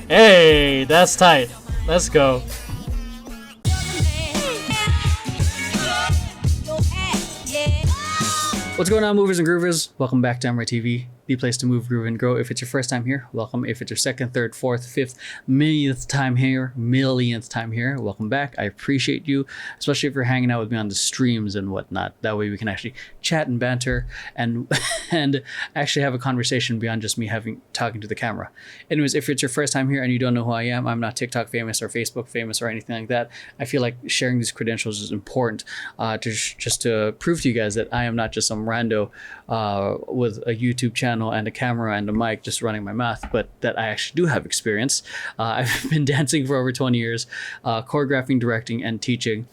Hey, that's tight. Let's go. What's going on, movers and groovers? Welcome back to Emeroy TV, the place to move, groove, and grow. If it's your first time here, welcome. If it's your second, third, fourth, fifth, millionth time here, welcome back. I appreciate you, especially if you're hanging out with me on the streams and whatnot. That way we can actually chat and banter and and actually have a conversation beyond just me talking to the camera. Anyways, if it's your first time here and you don't know who I am, I'm not TikTok famous or Facebook famous or anything like that. I feel like sharing these credentials is important just to prove to you guys that I am not just some rando with a YouTube channel and a camera and a mic just running my mouth, but that I actually do have experience. I've been dancing for over 20 years, choreographing, directing, and teaching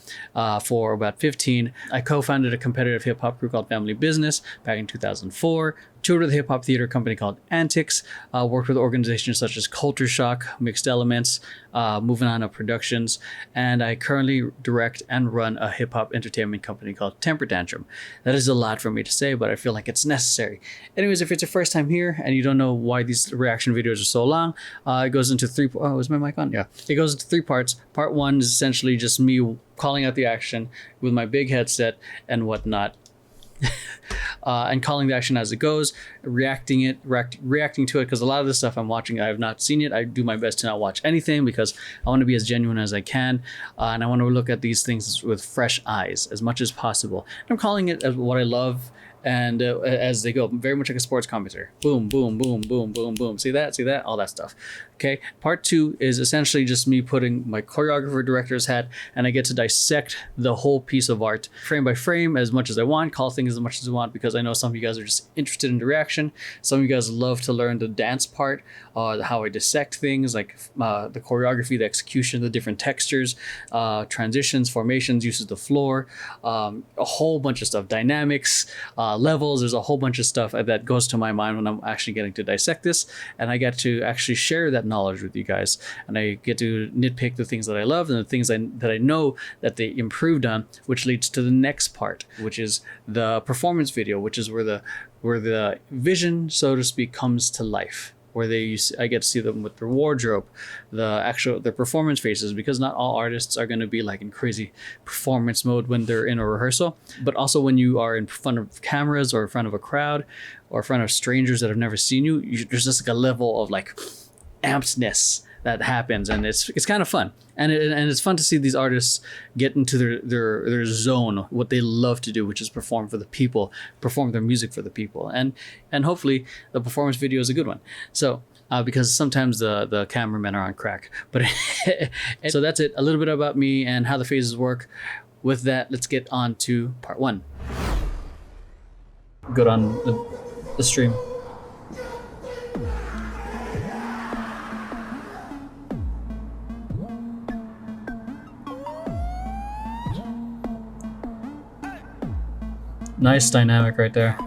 for about 15. I co-founded a competitive hip-hop group called Family Business back in 2004. Toured with a hip-hop theater company called Antics, worked with organizations such as Culture Shock, Mixed Elements, Moving On Up Productions, and I currently direct and run a hip-hop entertainment company called Temper Tantrum. That is a lot for me to say, but I feel like it's necessary. Anyways, if it's your first time here and you don't know why these reaction videos are so long, it goes into three... Oh, is my mic on? Yeah. It goes into three parts. Part one is essentially just me calling out the action with my big headset and whatnot. And calling the action as it goes, reacting to it, because a lot of the stuff I'm watching I have not seen yet. I do my best to not watch anything because I want to be as genuine as I can, and I want to look at these things with fresh eyes as much as possible. I'm calling it as what I love, and as they go, very much like a sports commentator. Boom, boom, boom, boom, boom, boom. See that, all that stuff. Okay, part two is essentially just me putting my choreographer director's hat, and I get to dissect the whole piece of art frame by frame as much as I want, call things as much as I want, because I know some of you guys are just interested in the reaction. Some of you guys love to learn the dance part, how I dissect things, like the choreography, the execution, the different textures, transitions, formations, uses of the floor, a whole bunch of stuff, dynamics, levels. There's a whole bunch of stuff that goes to my mind when I'm actually getting to dissect this, and I get to actually share that knowledge with you guys, and I get to nitpick the things that I love and the things that I know that they improved on, which leads to the next part, which is the performance video, which is where the vision, so to speak, comes to life, where I get to see them with their wardrobe, their performance faces, because not all artists are going to be like in crazy performance mode when they're in a rehearsal, but also when you are in front of cameras or in front of a crowd or in front of strangers that have never seen you, there's just like a level of like ampedness that happens, and it's kind of fun, and it's fun to see these artists get into their zone, what they love to do, which is perform for the people, perform their music for the people, and hopefully the performance video is a good one. So because sometimes the cameramen are on crack, but so that's it, a little bit about me and how the phases work. With that, let's get on to part one. Good on the stream. Nice dynamic right there.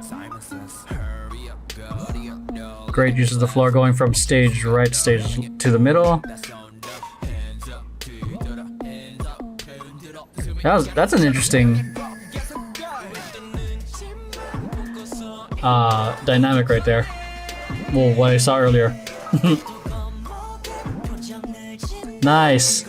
Great use of the floor, going from stage right stage to the middle. That's an interesting dynamic right there. Well, what I saw earlier. Nice.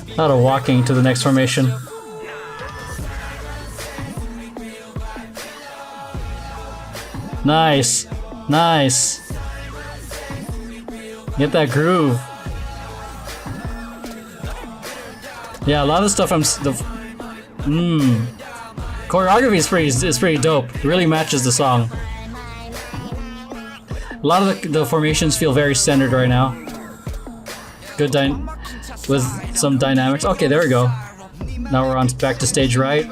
A lot of walking to the next formation. Nice. Nice. Get that groove. Yeah, a lot of stuff choreography is pretty dope. It really matches the song. A lot of the formations feel very centered right now. Good with some dynamics. Okay, there we go. Now we're on back to stage right.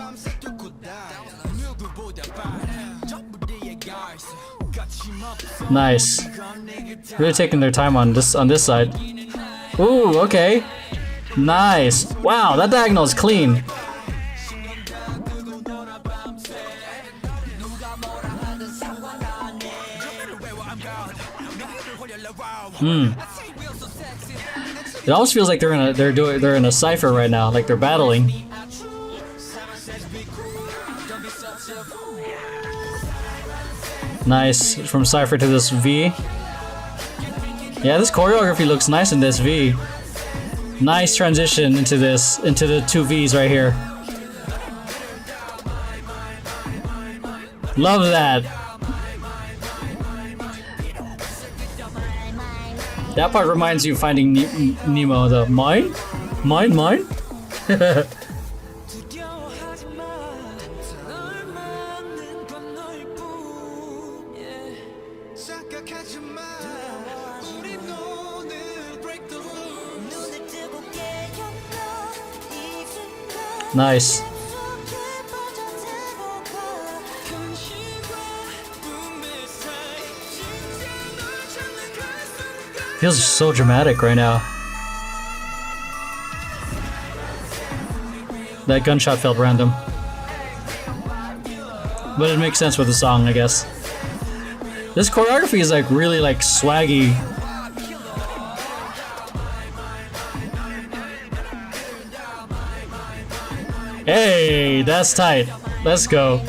Nice. Really taking their time on this side. Ooh, okay. Nice. Wow, that diagonal is clean. It almost feels like they're in a cipher right now, like they're battling. Nice, from cipher to this V. Yeah, this choreography looks nice in this V. Nice transition into the two Vs right here. Love that. That part reminds you of Finding Nemo, the mine? Mine? Nice. Feels so dramatic right now. That gunshot felt random. But it makes sense with the song, I guess. This choreography is like really like swaggy. Hey, that's tight. Let's go.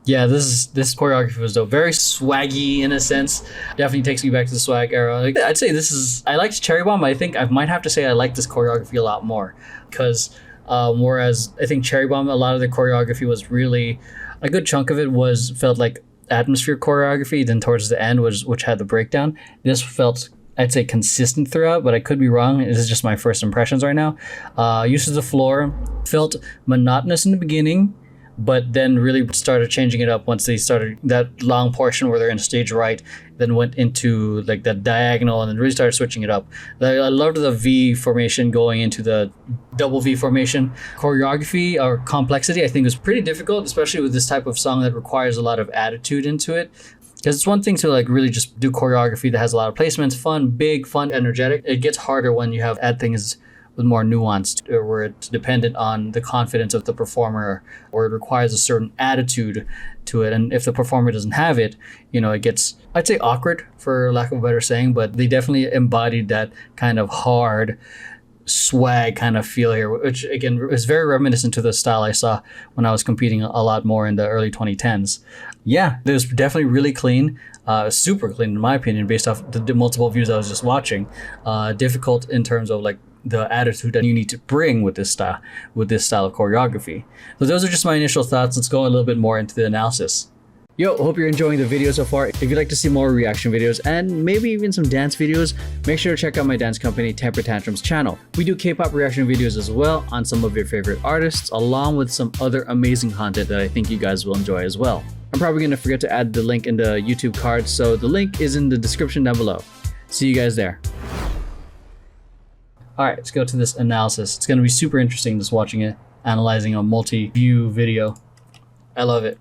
Yeah, this choreography was dope. Very swaggy in a sense. Definitely takes me back to the swag era. Like, I'd say this is. I liked Cherry Bomb. I think I might have to say I like this choreography a lot more because whereas I think Cherry Bomb, a lot of the choreography was really a good chunk of it felt like atmosphere choreography. Then towards the end which had the breakdown. This felt, I'd say, consistent throughout, but I could be wrong. This is just my first impressions right now. Use of the floor felt monotonous in the beginning, but then really started changing it up once they started that long portion where they're in stage right, then went into like that diagonal and then really started switching it up. I loved the V formation going into the double V formation. Choreography or complexity I think was pretty difficult, especially with this type of song that requires a lot of attitude into it. Because it's one thing to like really just do choreography that has a lot of placements, fun, energetic. It gets harder when you add things with more nuanced, where it's dependent on the confidence of the performer, or it requires a certain attitude to it. And if the performer doesn't have it, it gets, I'd say, awkward for lack of a better saying, but they definitely embodied that kind of hard swag kind of feel here, which again is very reminiscent to the style I saw when I was competing a lot more in the early 2010s. Yeah, it was definitely really clean, super clean in my opinion, based off the multiple views I was just watching. Difficult in terms of like the attitude that you need to bring with this style of choreography. So those are just my initial thoughts. Let's go a little bit more into the analysis. Yo, hope you're enjoying the video so far. If you'd like to see more reaction videos and maybe even some dance videos, make sure to check out my dance company Temper Tantrum's channel. We do K-pop reaction videos as well on some of your favorite artists, along with some other amazing content that I think you guys will enjoy as well. I'm probably going to forget to add the link in the YouTube card, so the link is in the description down below. See you guys there. Alright, let's go to this analysis. It's going to be super interesting just watching it, analyzing a multi-view video. I love it.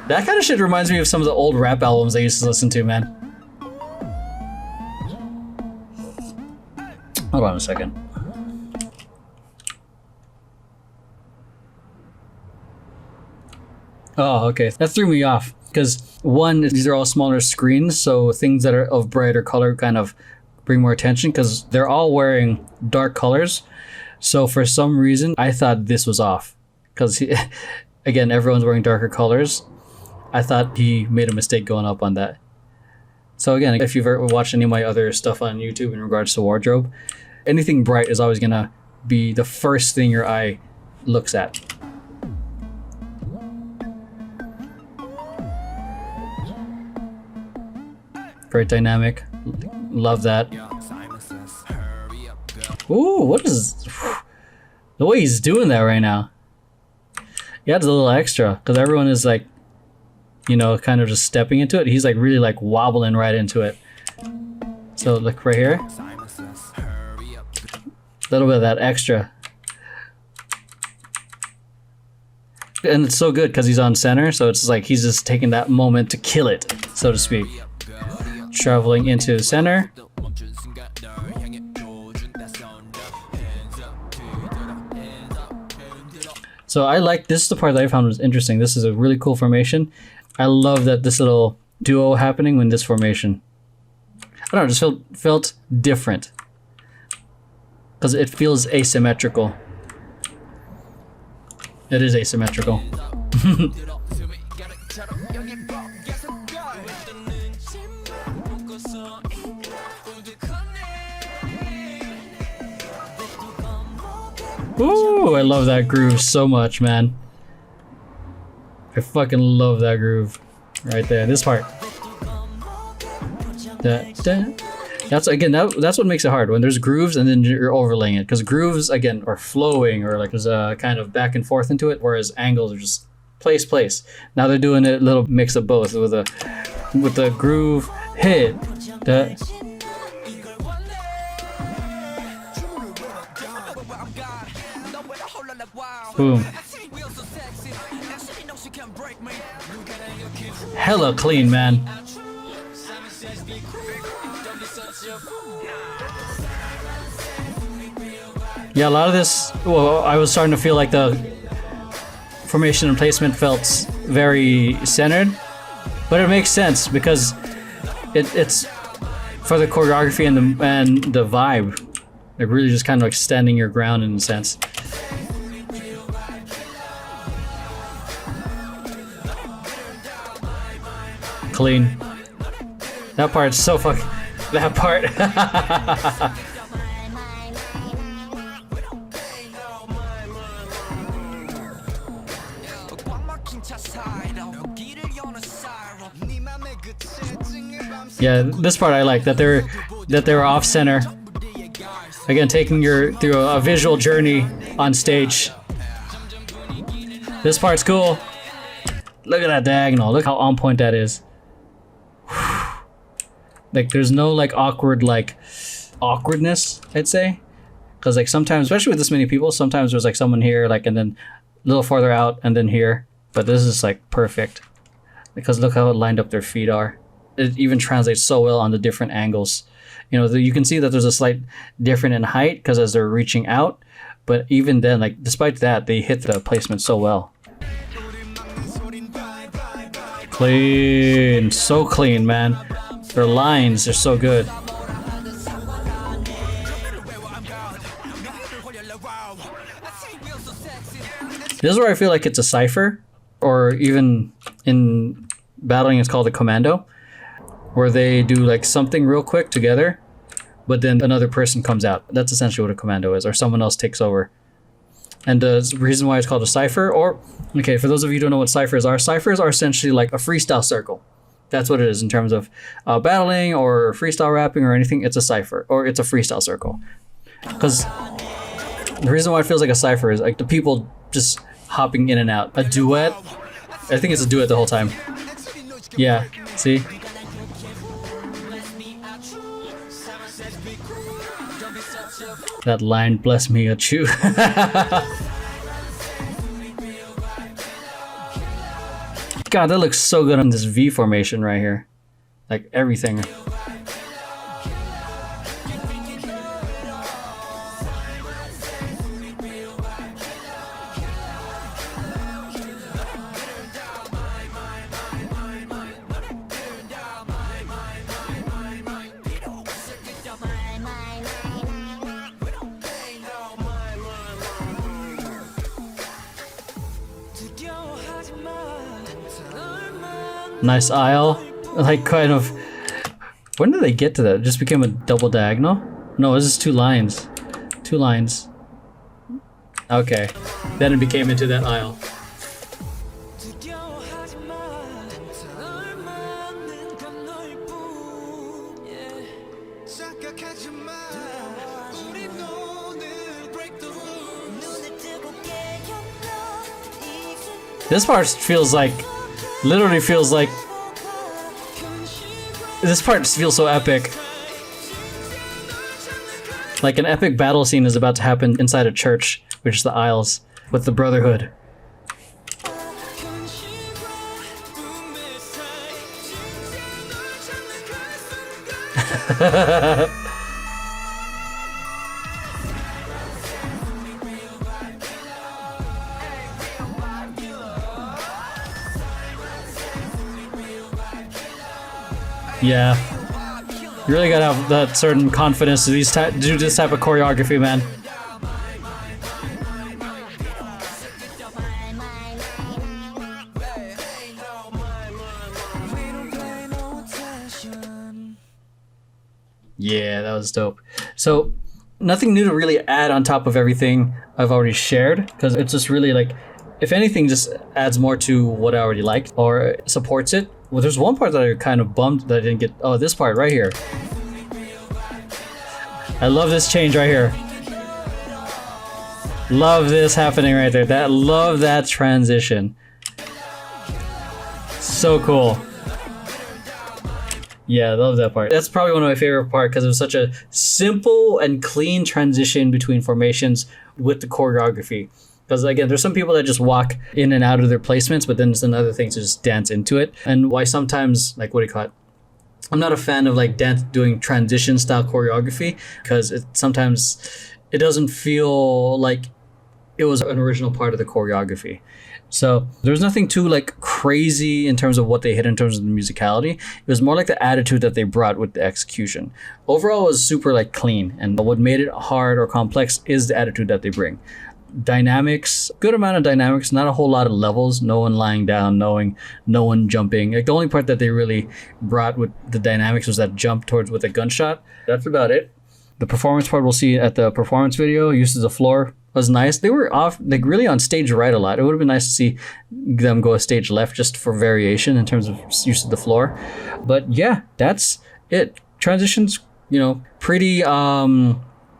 That kind of shit reminds me of some of the old rap albums I used to listen to, man. Hold on a second. Oh, okay. That threw me off. Because one, these are all smaller screens, so things that are of brighter color kind of bring more attention because they're all wearing dark colors. So for some reason, I thought this was off. Because, again, everyone's wearing darker colors. I thought he made a mistake going up on that. So again, if you've ever watched any of my other stuff on YouTube in regards to wardrobe, anything bright is always going to be the first thing your eye looks at. Very dynamic. Love that. Ooh, what is... The way he's doing that right now. He adds a little extra because everyone is like, kind of just stepping into it. He's like really like wobbling right into it. So look right here. A little bit of that extra. And it's so good because he's on center. So it's like he's just taking that moment to kill it, so to speak. Traveling into center. So I like, this is the part that I found was interesting. This is a really cool formation. I love that this little duo happening when this formation. I don't know, it just felt different. Because it feels asymmetrical. It is asymmetrical. Ooh, I love that groove so much, man. I fucking love that groove. Right there, this part. That's again, that's what makes it hard, when there's grooves and then you're overlaying it. Because grooves, again, are flowing, or like there's a kind of back and forth into it, whereas angles are just place. Now they're doing a little mix of both with the groove hit. Boom. Hella clean, man. Yeah, a lot of this, well, I was starting to feel like the formation and placement felt very centered, but it makes sense because it's for the choreography and the vibe, like really just kind of like standing your ground in a sense. Clean. That part's so fucking. That part. Yeah, this part I like, that they're off center. Again, taking you through a visual journey on stage. This part's cool. Look at that diagonal. Look how on point that is. Like there's no like awkwardness, I'd say, because like sometimes, especially with this many people, sometimes there's like someone here, like, and then a little farther out and then here, but this is like perfect because look how lined up their feet are. It even translates so well on the different angles. You know, you can see that there's a slight difference in height because as they're reaching out, but even then, like despite that, they hit the placement so well. Clean, so clean, man. Their lines are so good. This is where I feel like it's a cipher, or even in battling it's called a commando, where they do like something real quick together, but then another person comes out. That's essentially what a commando is, or someone else takes over. And the reason why it's called a cipher, or, okay, for those of you who don't know what ciphers are essentially like a freestyle circle. That's what it is in terms of battling or freestyle rapping or anything. It's a cipher, or it's a freestyle circle. Because the reason why it feels like a cipher is like the people just hopping in and out. A duet, I think it's a duet the whole time. Yeah, see? That line, bless me a chew. God, that looks so good on this V formation right here. Like everything. Nice aisle, like kind of. When did they get to that? It just became a double diagonal? No, this is two lines. Two lines. Okay, then it became into that aisle. This part feels like. Literally feels like this part feels so epic. Like an epic battle scene is about to happen inside a church, which is the aisles, with the Brotherhood. Yeah. You really gotta have that certain confidence to do this type of choreography, man. Yeah, that was dope. So, nothing new to really add on top of everything I've already shared, because it's just really like, if anything, just adds more to what I already liked or supports it. Well, there's one part that I kind of bummed that I didn't get. Oh, this part right here. I love this change right here. Love this happening right there. Love that transition. So cool. Yeah, I love that part. That's probably one of my favorite parts because it was such a simple and clean transition between formations with the choreography. Because again, there's some people that just walk in and out of their placements, but then it's another thing to just dance into it. And why sometimes, like, what do you call it? I'm not a fan of like doing transition style choreography because sometimes it doesn't feel like it was an original part of the choreography. So there's nothing too like crazy in terms of what they hit in terms of the musicality. It was more like the attitude that they brought with the execution. Overall, it was super like clean, and what made it hard or complex is the attitude that they bring. Dynamics, good amount of dynamics, not a whole lot of levels. No one lying down, no one jumping. Like the only part that they really brought with the dynamics was that jump towards with a gunshot. That's about it. The performance part we'll see at the performance video. Use of the floor was nice. They were off, like really on stage right a lot. It would have been nice to see them go a stage left just for variation in terms of use of the floor. But yeah, that's it. Transitions, pretty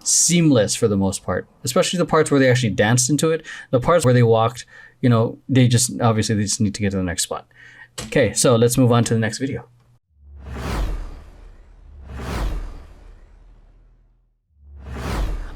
seamless for the most part, especially the parts where they actually danced into it. The parts where they walked, they just need to get to the next spot. Okay, so let's move on to the next video.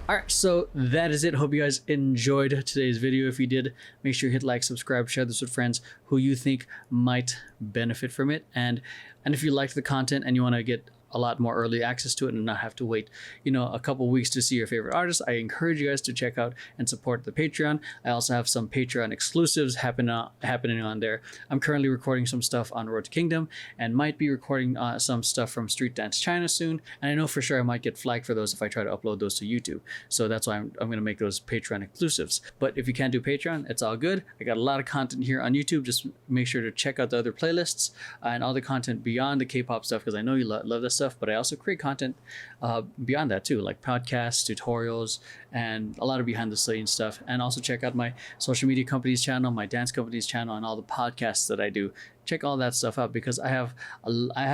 All right, so that is it. Hope you guys enjoyed today's video. If you did, make sure you hit like, subscribe, share this with friends who you think might benefit from it. And if you liked the content and you want to get a lot more early access to it and not have to wait, a couple weeks to see your favorite artist, I encourage you guys to check out and support the Patreon. I also have some Patreon exclusives happening on there. I'm currently recording some stuff on Road to Kingdom and might be recording some stuff from Street Dance China soon. And I know for sure I might get flagged for those if I try to upload those to YouTube. So that's why I'm going to make those Patreon exclusives. But if you can't do Patreon, it's all good. I got a lot of content here on YouTube. Just make sure to check out the other playlists and all the content beyond the K-pop stuff, because I know you love this stuff, but I also create content beyond that too, like podcasts, tutorials, and a lot of behind the scenes stuff. And also check out my social media company's channel, my dance company's channel, and all the podcasts that I do. Check all that stuff out because I have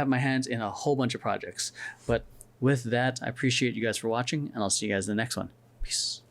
my hands in a whole bunch of projects. But with that, I appreciate you guys for watching, and I'll see you guys in the next one. Peace.